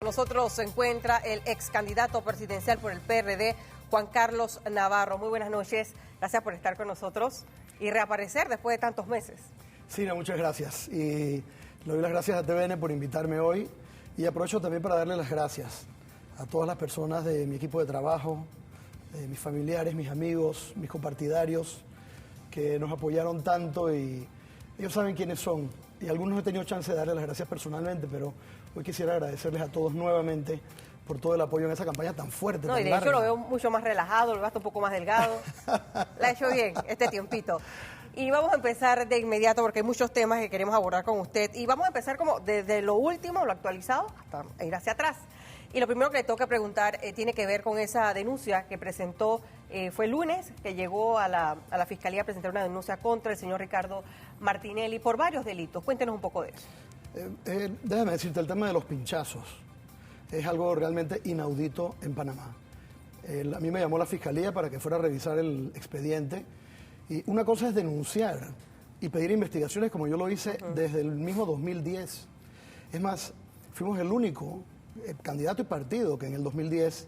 Nosotros se encuentra el ex candidato presidencial por el PRD, Juan Carlos Navarro. Muy buenas noches, gracias por estar con nosotros y reaparecer después de tantos meses. Sina, muchas gracias. Y le doy las gracias a TVN por invitarme hoy y aprovecho también para darle las gracias a todas las personas de mi equipo de trabajo, mis familiares, mis amigos, mis compartidarios, que nos apoyaron tanto y ellos saben quiénes son. Y a algunos he tenido chance de darles las gracias personalmente, pero hoy quisiera agradecerles a todos nuevamente por todo el apoyo en esa campaña tan fuerte. No, tan y de larga. hecho lo veo mucho más relajado, lo veo hasta un poco más delgado. La ha hecho bien este tiempito. Y vamos a empezar de inmediato porque hay muchos temas que queremos abordar con usted. Y vamos a empezar como desde lo último, lo actualizado, hasta ir hacia atrás. Y lo primero que le toca preguntar tiene que ver con esa denuncia que presentó, fue el lunes, que llegó a la Fiscalía a presentar una denuncia contra el señor Ricardo Martinelli por varios delitos. Cuéntenos un poco de eso. Déjame decirte, el tema de los pinchazos es algo realmente inaudito en Panamá. A mí me llamó la Fiscalía para que fuera a revisar el expediente. Y una cosa es denunciar y pedir investigaciones como yo lo hice desde el mismo 2010. Es más, fuimos el único candidato y partido que en el 2010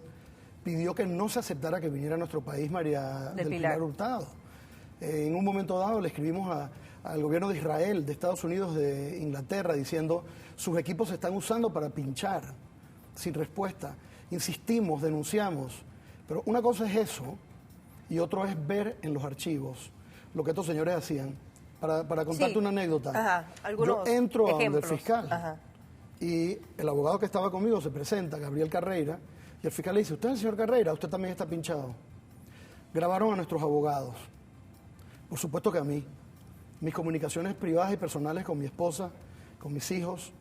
pidió que no se aceptara que viniera a nuestro país María del Pilar Hurtado. En un momento dado le escribimos al gobierno de Israel, de Estados Unidos, de Inglaterra, diciendo sus equipos se están usando para pinchar, sin respuesta. Insistimos, denunciamos, pero una cosa es eso y otro es ver en los archivos lo que estos señores hacían. Para contarte una anécdota, yo entro a donde el fiscal y el abogado que estaba conmigo se presenta, Gabriel Carreira, y el fiscal le dice, usted es el señor Carreira, usted también está pinchado. Grabaron a nuestros abogados, por supuesto que a mí, mis comunicaciones privadas y personales con mi esposa, con mis hijos,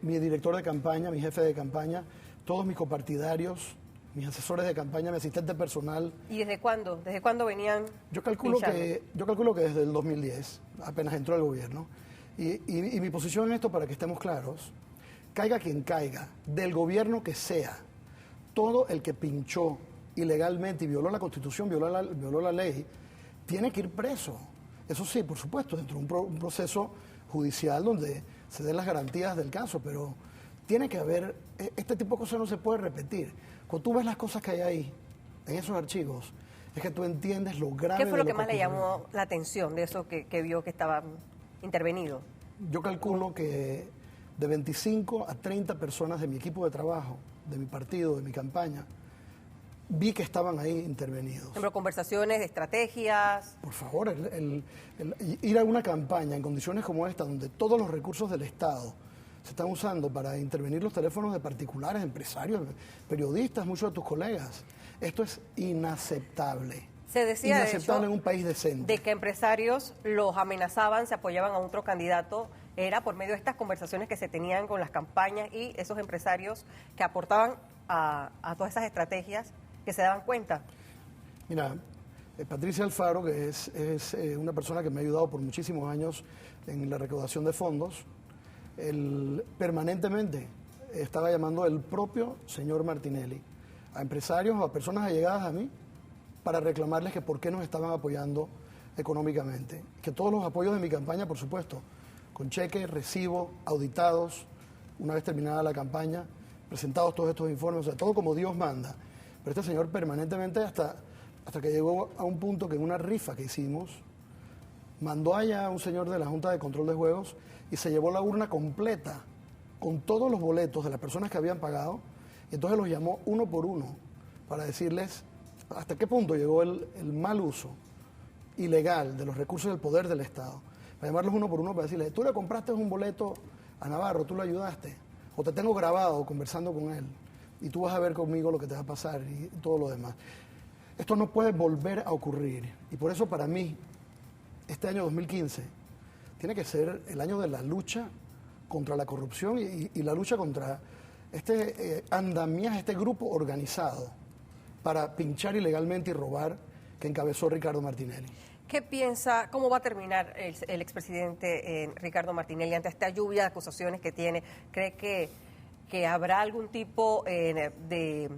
mi director de campaña, mi jefe de campaña, todos mis copartidarios, mis asesores de campaña, mi asistente personal. ¿Y desde cuándo? ¿Desde cuándo venían Yo calculo que desde el 2010, apenas entró al gobierno. Y mi posición en esto, para que estemos claros, caiga quien caiga, del gobierno que sea, todo el que pinchó ilegalmente y violó la Constitución, violó la ley, tiene que ir preso. Eso sí, por supuesto, dentro de un proceso judicial donde se den las garantías del caso, pero tiene que haber, este tipo de cosas no se puede repetir. Cuando tú ves las cosas que hay ahí, en esos archivos, es que tú entiendes lo grave. ¿Qué fue lo que más le llamó la atención de eso que vio que estaba intervenido? Yo calculo que de 25 a 30 personas de mi equipo de trabajo, de mi partido, de mi campaña, vi que estaban ahí intervenidos. Pero conversaciones, estrategias. Por favor, ir a una campaña en condiciones como esta, donde todos los recursos del Estado se están usando para intervenir los teléfonos de particulares, empresarios, periodistas, muchos de tus colegas. Esto es inaceptable. Se decía, inaceptable de hecho, en un país decente. De que empresarios los amenazaban, se apoyaban a otro candidato, era por medio de estas conversaciones que se tenían con las campañas y esos empresarios que aportaban a todas esas estrategias que se daban cuenta. Mira, Patricia Alfaro, que es una persona que me ha ayudado por muchísimos años en la recaudación de fondos, él permanentemente estaba llamando el propio señor Martinelli a empresarios o a personas allegadas a mí para reclamarles que por qué nos estaban apoyando económicamente. Que todos los apoyos de mi campaña, por supuesto, con cheque, recibo, auditados, una vez terminada la campaña, presentados todos estos informes, o sea, todo como Dios manda. Pero este señor permanentemente, hasta que llegó a un punto que en una rifa que hicimos, mandó allá a un señor de la Junta de Control de Juegos y se llevó la urna completa con todos los boletos de las personas que habían pagado, y entonces los llamó uno por uno para decirles hasta qué punto llegó el mal uso ilegal de los recursos del poder del Estado. Para llamarlos uno por uno para decirles, tú le compraste un boleto a Navarro, tú lo ayudaste, o te tengo grabado conversando con él, y tú vas a ver conmigo lo que te va a pasar y todo lo demás. Esto no puede volver a ocurrir, y por eso para mí, este año 2015 tiene que ser el año de la lucha contra la corrupción y la lucha contra este andamiaje, este grupo organizado para pinchar ilegalmente y robar que encabezó Ricardo Martinelli. ¿Qué piensa, cómo va a terminar el expresidente Ricardo Martinelli ante esta lluvia de acusaciones que tiene? ¿Cree que habrá algún tipo de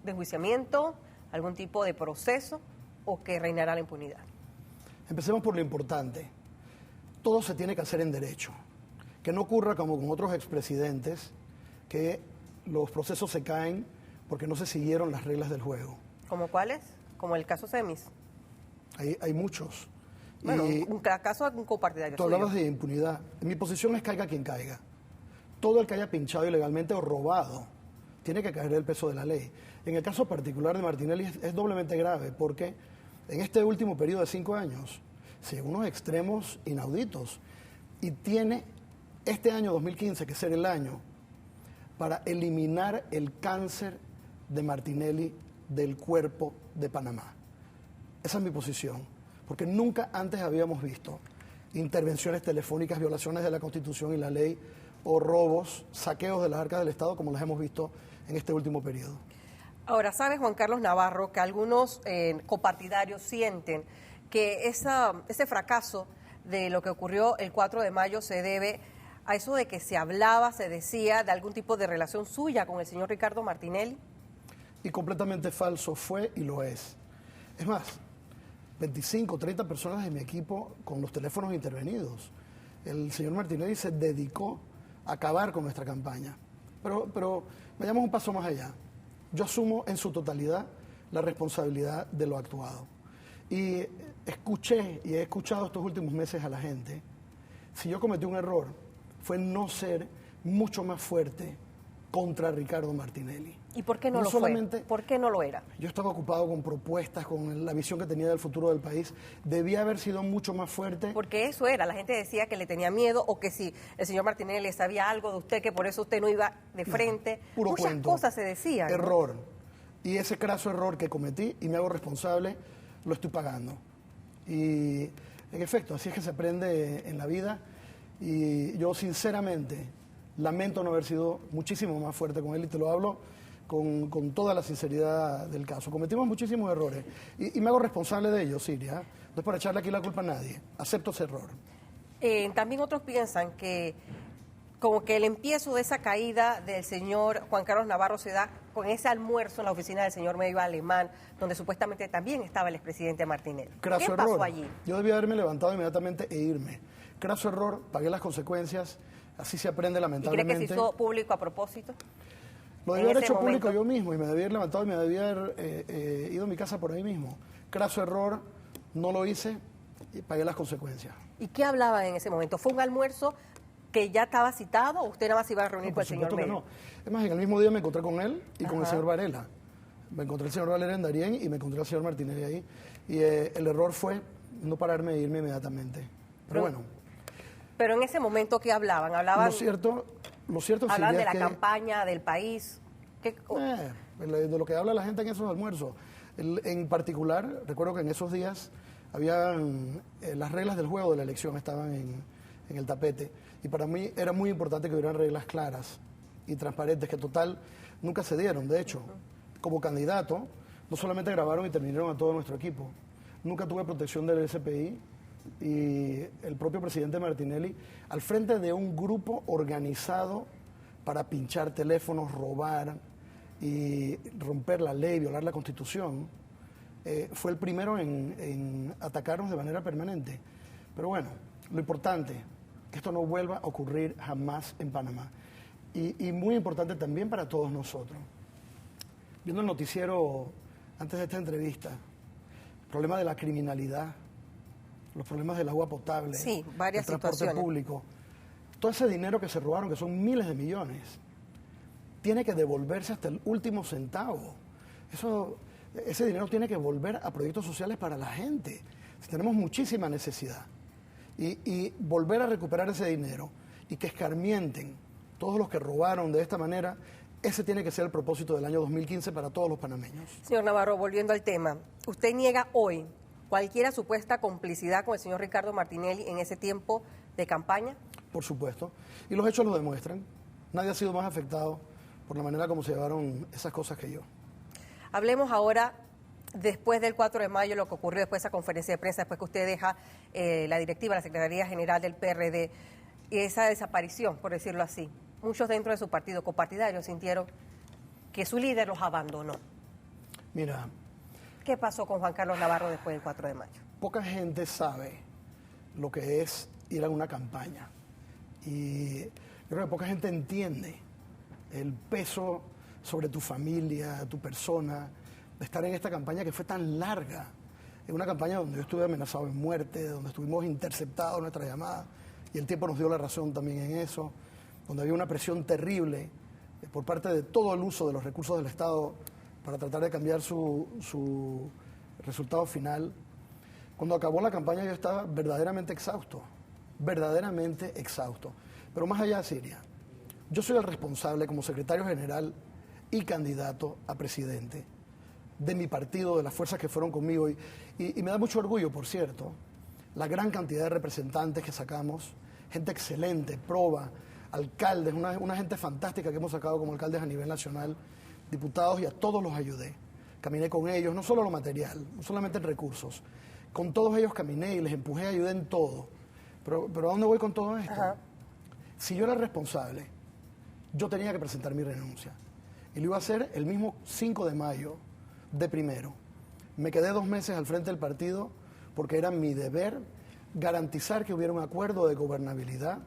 enjuiciamiento, algún tipo de proceso o que reinará la impunidad? Empecemos por lo importante. Todo se tiene que hacer en derecho. Que no ocurra como con otros expresidentes que los procesos se caen porque no se siguieron las reglas del juego. ¿Como cuáles? Como el caso Semis. Hay muchos. Bueno, Y un caso de un copartidario tú suyo. hablabas de impunidad. Mi posición es caiga quien caiga. Todo el que haya pinchado ilegalmente o robado tiene que caer el peso de la ley. En el caso particular de Martinelli es doblemente grave porque en este último periodo de 5 años se llegó a unos extremos inauditos y tiene este año 2015 que ser el año para eliminar el cáncer de Martinelli del cuerpo de Panamá. Esa es mi posición, porque nunca antes habíamos visto intervenciones telefónicas, violaciones de la Constitución y la ley, o robos, saqueos de las arcas del Estado como los hemos visto en este último periodo. Ahora, ¿sabe, Juan Carlos Navarro, que algunos copartidarios sienten que ese fracaso de lo que ocurrió el 4 de mayo se debe a eso de que se hablaba, se decía de algún tipo de relación suya con el señor Ricardo Martinelli? Y completamente falso fue y lo es. Es más, 25, 30 personas de mi equipo con los teléfonos intervenidos. El señor Martinelli se dedicó a acabar con nuestra campaña. Pero vayamos un paso más allá. Yo asumo en su totalidad la responsabilidad de lo actuado. Y escuché y he escuchado estos últimos meses a la gente. Si yo cometí un error, fue no ser mucho más fuerte contra Ricardo Martinelli. ¿Y por qué no lo solamente fue? ¿Por qué no lo era? Yo estaba ocupado con propuestas, con la visión que tenía del futuro del país. Debía haber sido mucho más fuerte. Porque eso era, la gente decía que le tenía miedo o que si el señor Martinelli le sabía algo de usted, que por eso usted no iba de frente. Puro Muchas cuento. cosas se decían, ¿no? Error. Y ese craso error que cometí y me hago responsable, lo estoy pagando. Y en efecto, así es que se aprende en la vida. Y yo sinceramente lamento no haber sido muchísimo más fuerte con él y te lo hablo con toda la sinceridad del caso. Cometimos muchísimos errores y me hago responsable de ellos, Siria. No es para echarle aquí la culpa a nadie. Acepto ese error. También otros piensan que como que el empiezo de esa caída del señor Juan Carlos Navarro se da con ese almuerzo en la oficina del señor Medio Alemán, donde supuestamente también estaba el expresidente Martinelli. Craso ¿Qué error. pasó allí? Yo debía haberme levantado inmediatamente e irme. Craso error, pagué las consecuencias, así se aprende ¿Y lamentablemente. cree que se hizo público a propósito? Lo en debía haber ese hecho público momento? yo mismo y me debía haber levantado y me debía haber ido a mi casa por ahí mismo. Craso error, no lo hice y pagué las consecuencias. ¿Y qué hablaban en ese momento? ¿Fue un almuerzo que ya estaba citado o usted nada más iba a reunir No, con por el señor supuesto que Medio? no. Es más, en el mismo día me encontré con él y con el Ajá. señor Varela. Me encontré al señor Varela en Darién y me encontré al señor Martinelli ahí. Y el error fue no pararme e irme inmediatamente. Pero bueno, Pero en ese momento, ¿qué hablaban? Hablaban, lo cierto hablaban Silvia, de la es que, campaña, del país. de lo que habla la gente en esos almuerzos. En particular, recuerdo que en esos días habían las reglas del juego de la elección estaban en el tapete. Y para mí era muy importante que hubieran reglas claras y transparentes, que total nunca se dieron. De hecho, como candidato, no solamente grabaron y terminaron a todo nuestro equipo. Nunca tuve protección del SPI y el propio presidente Martinelli al frente de un grupo organizado para pinchar teléfonos, robar y romper la ley, violar la Constitución, fue el primero en atacarnos de manera permanente. Pero bueno, lo importante, que esto no vuelva a ocurrir jamás en Panamá. Y muy importante también para todos nosotros. Viendo el noticiero antes de esta entrevista, el problema de la criminalidad, los problemas del agua potable, Sí, varias el transporte situaciones. público, todo ese dinero que se robaron, que son miles de millones, tiene que devolverse hasta el último centavo. Ese dinero tiene que volver a proyectos sociales para la gente. Tenemos muchísima necesidad. Y volver a recuperar ese dinero y que escarmienten todos los que robaron de esta manera, ese tiene que ser el propósito del año 2015 para todos los panameños. Señor Navarro, volviendo al tema, ¿usted niega hoy cualquier supuesta complicidad con el señor Ricardo Martinelli en ese tiempo de campaña? Por supuesto. Y los hechos lo demuestran. Nadie ha sido más afectado por la manera como se llevaron esas cosas que yo. Hablemos ahora, después del 4 de mayo, lo que ocurrió después de esa conferencia de prensa, después que usted deja la directiva, la Secretaría General del PRD, y esa desaparición, por decirlo así. Muchos dentro de su partido, copartidarios, sintieron que su líder los abandonó. Mira, ¿Qué pasó con Juan Carlos Navarro después del 4 de mayo? poca gente sabe lo que es ir a una campaña. Y yo creo que poca gente entiende el peso sobre tu familia, tu persona, de estar en esta campaña que fue tan larga. Es una campaña donde yo estuve amenazado de muerte, donde estuvimos interceptados nuestra llamada, y el tiempo nos dio la razón también en eso, donde había una presión terrible por parte de todo el uso de los recursos del Estado para tratar de cambiar su resultado final. Cuando acabó la campaña yo estaba verdaderamente exhausto. Pero más allá de Siria, yo soy el responsable como secretario general y candidato a presidente de mi partido, de las fuerzas que fueron conmigo. Y me da mucho orgullo, por cierto, la gran cantidad de representantes que sacamos, gente excelente, proba, alcaldes, una gente fantástica que hemos sacado como alcaldes a nivel nacional, diputados, y a todos los ayudé. Caminé con ellos, no solo lo material, no solamente en recursos. Con todos ellos caminé y les empujé, ayudé en todo. Pero ¿a dónde voy con todo esto? Ajá. Si yo era responsable, yo tenía que presentar mi renuncia. Y lo iba a hacer el mismo 5 de mayo de primero. Me quedé 2 meses al frente del partido porque era mi deber garantizar que hubiera un acuerdo de gobernabilidad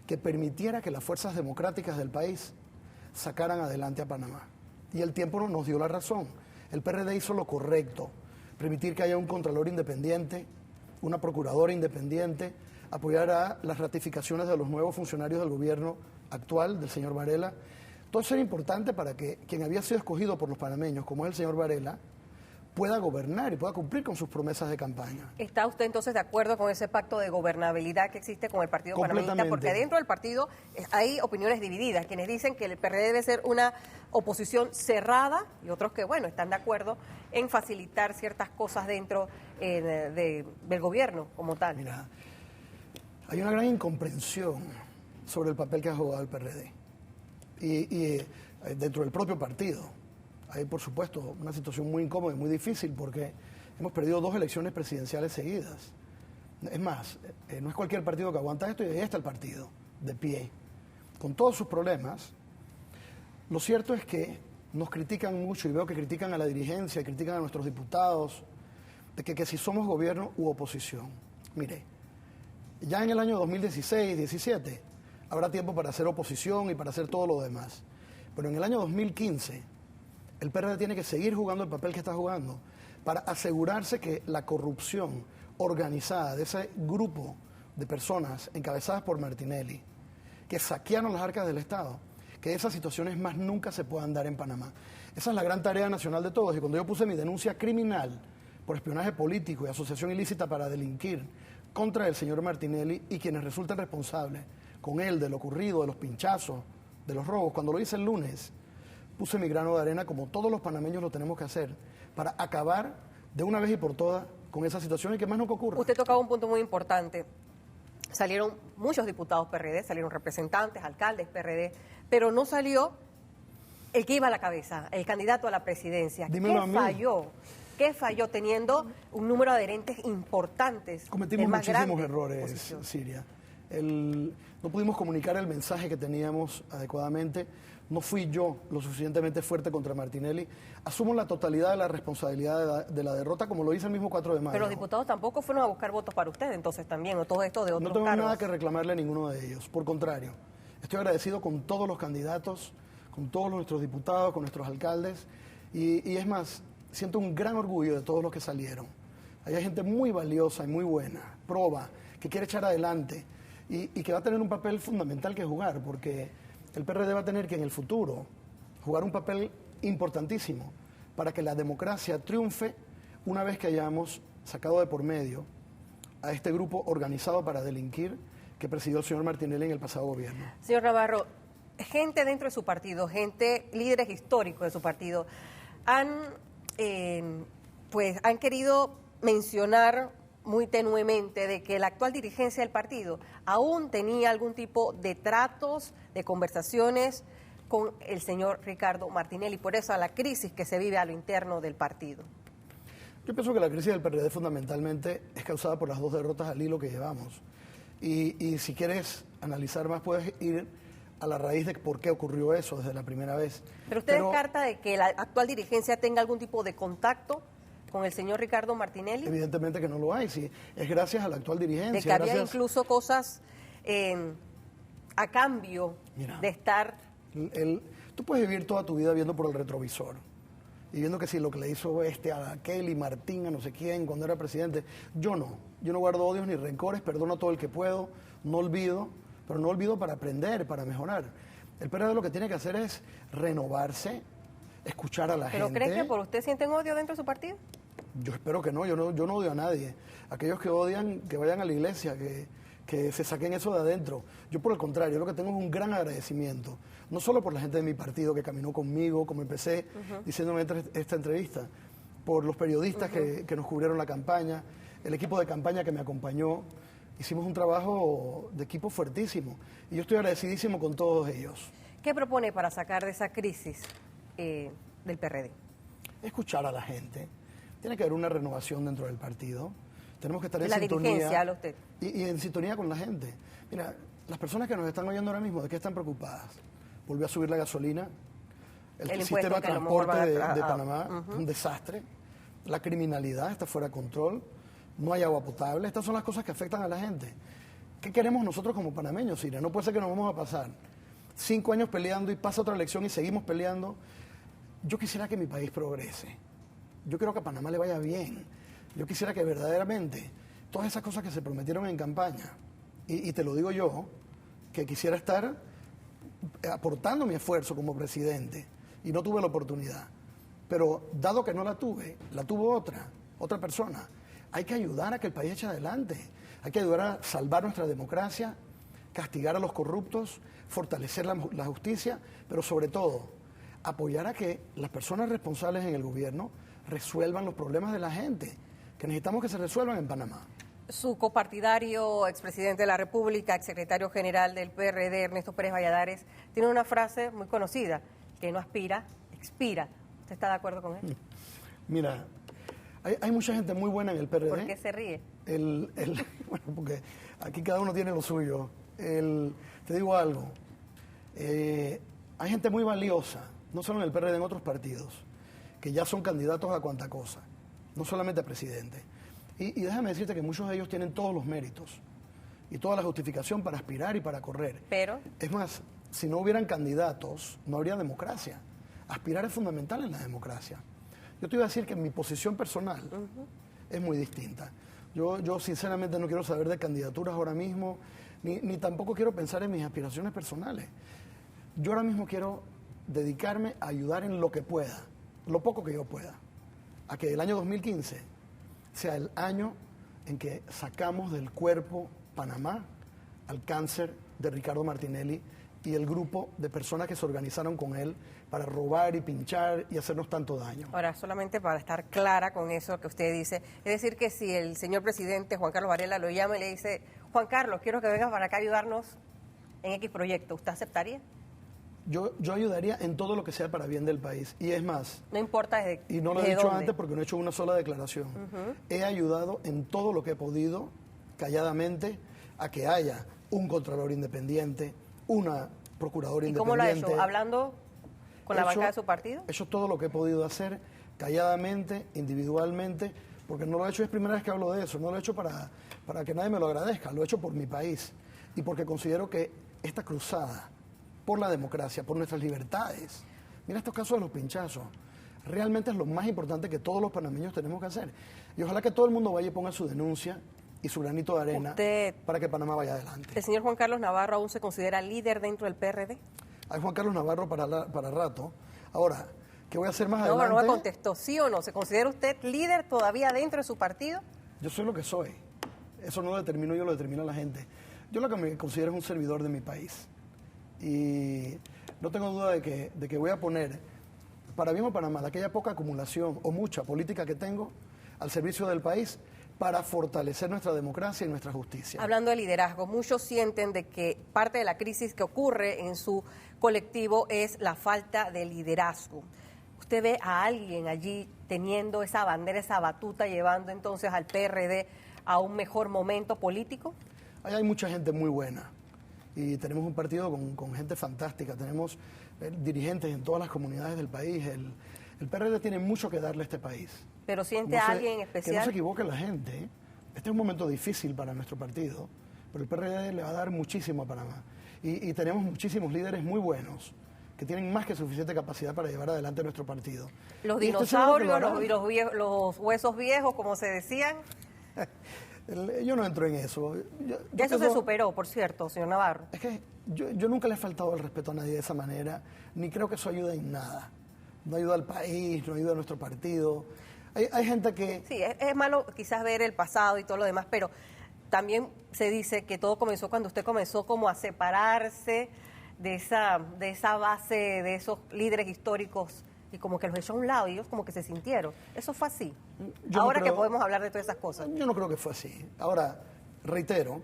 que permitiera que las fuerzas democráticas del país sacaran adelante a Panamá. Y el tiempo nos dio la razón. El PRD hizo lo correcto, permitir que haya un contralor independiente, una procuradora independiente, apoyar a las ratificaciones de los nuevos funcionarios del gobierno actual, del señor Varela. Todo eso era importante para que quien había sido escogido por los panameños, como es el señor Varela, pueda gobernar y pueda cumplir con sus promesas de campaña. ¿Está usted entonces de acuerdo con ese pacto de gobernabilidad que existe con el Partido Panameñista? Porque dentro del partido hay opiniones divididas, quienes dicen que el PRD debe ser una oposición cerrada y otros que, bueno, están de acuerdo en facilitar ciertas cosas dentro del gobierno como tal. Mira, hay una gran incomprensión sobre el papel que ha jugado el PRD y dentro del propio partido. Hay, por supuesto, una situación muy incómoda y muy difícil porque hemos perdido 2 elecciones presidenciales seguidas. Es más, no es cualquier partido que aguanta esto, y ahí está el partido, de pie. Con todos sus problemas, lo cierto es que nos critican mucho, y veo que critican a la dirigencia, critican a nuestros diputados, de que si somos gobierno u oposición. Mire, ya en el año 2016, 17, habrá tiempo para hacer oposición y para hacer todo lo demás. Pero en el año 2015... el PRD tiene que seguir jugando el papel que está jugando para asegurarse que la corrupción organizada de ese grupo de personas encabezadas por Martinelli, que saquearon las arcas del Estado, que esas situaciones más nunca se puedan dar en Panamá. Esa es la gran tarea nacional de todos. Y cuando yo puse mi denuncia criminal por espionaje político y asociación ilícita para delinquir contra el señor Martinelli y quienes resulten responsables con él de lo ocurrido, de los pinchazos, de los robos, cuando lo hice el lunes, puse mi grano de arena, como todos los panameños lo tenemos que hacer, para acabar de una vez y por todas con esa situación y que más nunca ocurra. Usted tocaba un punto muy importante. Salieron muchos diputados PRD, salieron representantes, alcaldes PRD, pero no salió el que iba a la cabeza, el candidato a la presidencia. Dímelo a mí. ¿Qué falló teniendo un número de adherentes importantes? Cometimos muchísimos errores, Siria. No pudimos comunicar el mensaje que teníamos adecuadamente. No fui yo lo suficientemente fuerte contra Martinelli. Asumo la totalidad de la responsabilidad de la derrota, como lo hice el mismo 4 de mayo. Pero los diputados tampoco fueron a buscar votos para usted, entonces también, o todo esto de otros No tengo cargos. nada que reclamarle a ninguno de ellos. Por contrario, estoy agradecido con todos los candidatos, con todos nuestros diputados, con nuestros alcaldes. Y es más, siento un gran orgullo de todos los que salieron. Hay gente muy valiosa y muy buena, proba, que quiere echar adelante y que va a tener un papel fundamental que jugar, porque el PRD va a tener que en el futuro jugar un papel importantísimo para que la democracia triunfe una vez que hayamos sacado de por medio a este grupo organizado para delinquir que presidió el señor Martinelli en el pasado gobierno. Señor Navarro, gente dentro de su partido, líderes históricos de su partido, han querido mencionar muy tenuemente de que la actual dirigencia del partido aún tenía algún tipo de tratos, de conversaciones con el señor Ricardo Martinelli, por eso a la crisis que se vive a lo interno del partido. Yo pienso que la crisis del PRD fundamentalmente es causada por las 2 derrotas al hilo que llevamos. Y si quieres analizar más, puedes ir a la raíz de por qué ocurrió eso desde la primera vez. ¿Pero usted descarta de que la actual dirigencia tenga algún tipo de contacto con el señor Ricardo Martinelli? Evidentemente que no lo hay, sí. Es gracias a la actual dirigencia. De que había incluso cosas a cambio de estar... Tú puedes vivir toda tu vida viendo por el retrovisor y viendo que si lo que le hizo a Kelly, Martín, a no sé quién, cuando era presidente. Yo no guardo odios ni rencores, perdono a todo el que puedo, no olvido, pero no olvido para aprender, para mejorar. El PRD lo que tiene que hacer es renovarse, escuchar a la gente. ¿Pero crees que por usted sienten odio dentro de su partido? Yo espero que no, yo no odio a nadie. Aquellos que odian, que vayan a la iglesia, que se saquen eso de adentro. Yo por el contrario, lo que tengo es un gran agradecimiento, no solo por la gente de mi partido que caminó conmigo, como empecé diciéndome esta entrevista, por los periodistas que nos cubrieron la campaña, el equipo de campaña que me acompañó. Hicimos un trabajo de equipo fuertísimo y yo estoy agradecidísimo con todos ellos. ¿Qué propone para sacar de esa crisis del PRD? Escuchar a la gente. Tiene que haber una renovación dentro del partido. Tenemos que estar en la sintonía. Dirigencia, habla usted. Y en sintonía con la gente. Mira, las personas que nos están oyendo ahora mismo, ¿de qué están preocupadas? Volvió a subir la gasolina, el sistema de transporte de Panamá, un desastre, la criminalidad está fuera de control, no hay agua potable. Estas son las cosas que afectan a la gente. ¿Qué queremos nosotros como panameños, Siria? No puede ser que nos vamos a pasar 5 años peleando y pasa otra elección y seguimos peleando. Yo quisiera que mi país progrese. Yo quiero que a Panamá le vaya bien. Yo quisiera que verdaderamente todas esas cosas que se prometieron en campaña, y te lo digo yo, que quisiera estar aportando mi esfuerzo como presidente y no tuve la oportunidad. Pero dado que no la tuve, la tuvo otra persona. Hay que ayudar a que el país eche adelante. Hay que ayudar a salvar nuestra democracia, castigar a los corruptos, fortalecer la justicia, pero sobre todo apoyar a que las personas responsables en el gobierno resuelvan los problemas de la gente, que necesitamos que se resuelvan en Panamá. Su copartidario, expresidente de la República, exsecretario general del PRD, Ernesto Pérez Valladares, tiene una frase muy conocida, que no aspira, expira. ¿Usted está de acuerdo con él? Mira, hay mucha gente muy buena en el PRD. ¿Por qué se ríe? Bueno, porque aquí cada uno tiene lo suyo. Te digo algo, hay gente muy valiosa, no solo en el PRD, en otros partidos, que ya son candidatos a cuanta cosa, no solamente a presidente. Y déjame decirte que muchos de ellos tienen todos los méritos y toda la justificación para aspirar y para correr. Pero es más, si no hubieran candidatos, no habría democracia. Aspirar es fundamental en la democracia. Yo te iba a decir que mi posición personal es muy distinta. Yo sinceramente no quiero saber de candidaturas ahora mismo, ni tampoco quiero pensar en mis aspiraciones personales. Yo ahora mismo quiero dedicarme a ayudar en lo que pueda, lo poco que yo pueda, a que el año 2015 sea el año en que sacamos del cuerpo Panamá al cáncer de Ricardo Martinelli y el grupo de personas que se organizaron con él para robar y pinchar y hacernos tanto daño. Ahora, solamente para estar clara con eso que usted dice, es decir que si el señor presidente Juan Carlos Varela lo llama y le dice, Juan Carlos, quiero que vengas para acá a ayudarnos en X proyecto, ¿usted aceptaría? Yo ayudaría en todo lo que sea para bien del país. Y es más... No importa desde y no lo he dicho antes porque no he hecho una sola declaración. He ayudado en todo lo que he podido, calladamente, a que haya un contralor independiente, una procuradora independiente. ¿Y cómo lo ha hecho? ¿Hablando con la banca de su partido? He hecho todo lo que he podido hacer, calladamente, individualmente, porque no lo he hecho, es primera vez que hablo de eso, no lo he hecho para que nadie me lo agradezca, lo he hecho por mi país y porque considero que esta cruzada por la democracia, por nuestras libertades, mira estos casos de los pinchazos, realmente es lo más importante que todos los panameños tenemos que hacer. Y ojalá que todo el mundo vaya y ponga su denuncia y su granito de arena para que Panamá vaya adelante. ¿El señor Juan Carlos Navarro aún se considera líder dentro del PRD? Hay Juan Carlos Navarro para rato. Ahora, ¿qué voy a hacer más adelante? No me contestó, ¿sí o no? ¿Se considera usted líder todavía dentro de su partido? Yo soy lo que soy. Eso no lo determino yo, lo determina la gente. Yo lo que me considero es un servidor de mi país. Y no tengo duda de que voy a poner, para bien o para mal, aquella poca acumulación o mucha política que tengo al servicio del país para fortalecer nuestra democracia y nuestra justicia. Hablando de liderazgo, muchos sienten de que parte de la crisis que ocurre en su colectivo es la falta de liderazgo. ¿Usted ve a alguien allí teniendo esa bandera, esa batuta, llevando entonces al PRD a un mejor momento político? Ahí hay mucha gente muy buena y tenemos un partido con gente fantástica, tenemos dirigentes en todas las comunidades del país. El PRD tiene mucho que darle a este país. ¿Pero siente a alguien en especial? Que no se equivoque la gente. Este es un momento difícil para nuestro partido, pero el PRD le va a dar muchísimo a Panamá. Y tenemos muchísimos líderes muy buenos que tienen más que suficiente capacidad para llevar adelante nuestro partido. Los Y estoy seguro que lo dinosaurios, harán. los huesos viejos, como se decían. Yo no entro en eso. Ya eso se pienso- superó, por cierto, señor Navarro. Es que yo nunca le he faltado el respeto a nadie de esa manera, ni creo que eso ayuda en nada. No ayuda al país, no ayuda a nuestro partido. Hay gente que... Sí, es malo quizás ver el pasado y todo lo demás, pero también se dice que todo comenzó cuando usted comenzó como a separarse de esa base, de esos líderes históricos y como que los echó a un lado y ellos como que se sintieron. Eso fue así. Yo no Ahora que creo- podemos hablar de todas esas cosas. Yo no creo que fue así. Ahora, reitero,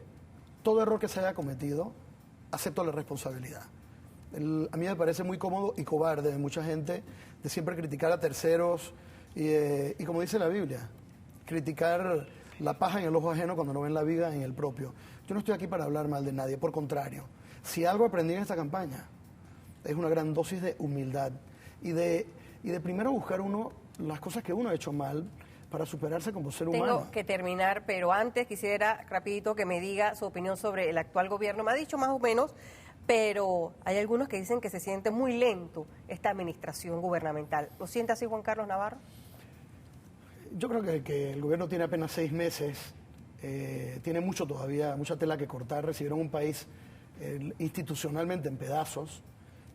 todo error que se haya cometido, acepto la responsabilidad. A mí me parece muy cómodo y cobarde de mucha gente de siempre criticar a terceros y como dice la Biblia, criticar la paja en el ojo ajeno cuando no ven la viga en el propio. Yo no estoy aquí para hablar mal de nadie, por contrario. Si algo aprendí en esta campaña es una gran dosis de humildad y de primero buscar uno las cosas que uno ha hecho mal para superarse como ser humano. Tengo que terminar, pero antes quisiera rapidito que me diga su opinión sobre el actual gobierno. Me ha dicho más o menos, pero hay algunos que dicen que se siente muy lento esta administración gubernamental. ¿Lo siente así Juan Carlos Navarro? Yo creo que el gobierno tiene apenas 6 meses, tiene mucho todavía, mucha tela que cortar, recibieron un país institucionalmente en pedazos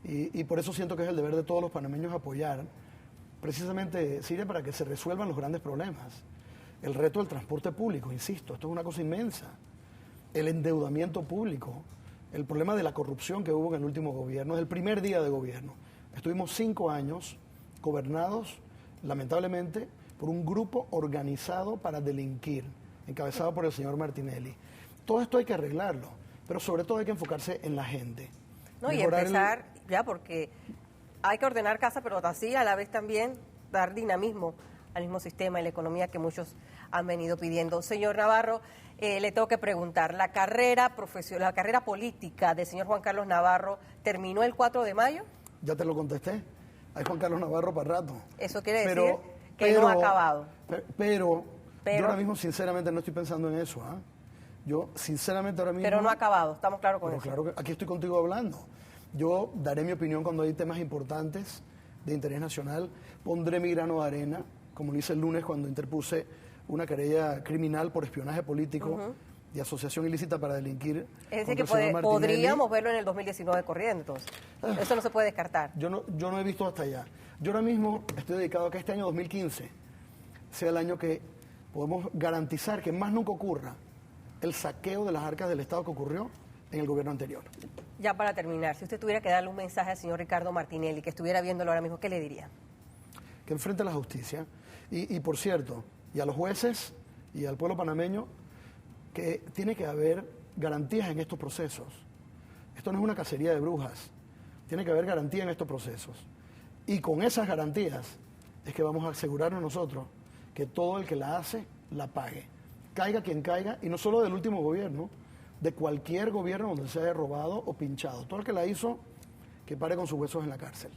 y por eso siento que es el deber de todos los panameños apoyar. Precisamente sirve para que se resuelvan los grandes problemas. El reto del transporte público, insisto, esto es una cosa inmensa. El endeudamiento público, el problema de la corrupción que hubo en el último gobierno, es el primer día de gobierno. Estuvimos 5 años gobernados, lamentablemente, por un grupo organizado para delinquir, encabezado por el señor Martinelli. Todo esto hay que arreglarlo, pero sobre todo hay que enfocarse en la gente. No, y Mejorar empezar ya porque hay que ordenar casa, pero así a la vez también dar dinamismo al mismo sistema y la economía que muchos han venido pidiendo. Señor Navarro, le tengo que preguntar, ¿la carrera profesional, la carrera política del señor Juan Carlos Navarro terminó el 4 de mayo? Ya te lo contesté. Hay Juan Carlos Navarro para rato. Eso quiere decir que no ha acabado. Pero yo ahora mismo sinceramente no estoy pensando en eso. ¿Ah? Yo sinceramente ahora mismo... Pero no ha acabado, estamos claros con Pero eso. claro que aquí estoy contigo hablando. Yo daré mi opinión cuando hay temas importantes de interés nacional. Pondré mi grano de arena, como lo hice el lunes cuando interpuse una querella criminal por espionaje político y asociación ilícita para delinquir. Es decir, contra que el señor Martinelli. podríamos verlo en el 2019 corriendo, entonces. Eso no se puede descartar. Yo no he visto hasta allá. Yo ahora mismo estoy dedicado a que este año 2015 sea el año que podemos garantizar que más nunca ocurra el saqueo de las arcas del Estado que ocurrió en el gobierno anterior. Ya para terminar, si usted tuviera que darle un mensaje al señor Ricardo Martinelli, que estuviera viéndolo ahora mismo, ¿qué le diría? Que enfrente a la justicia. Y por cierto, y a los jueces y al pueblo panameño, que tiene que haber garantías en estos procesos. Esto no es una cacería de brujas. Tiene que haber garantía en estos procesos. Y con esas garantías es que vamos a asegurarnos nosotros que todo el que la hace, la pague. Caiga quien caiga, y no solo del último gobierno, de cualquier gobierno donde se haya robado o pinchado. Todo el que la hizo, que pare con sus huesos en la cárcel.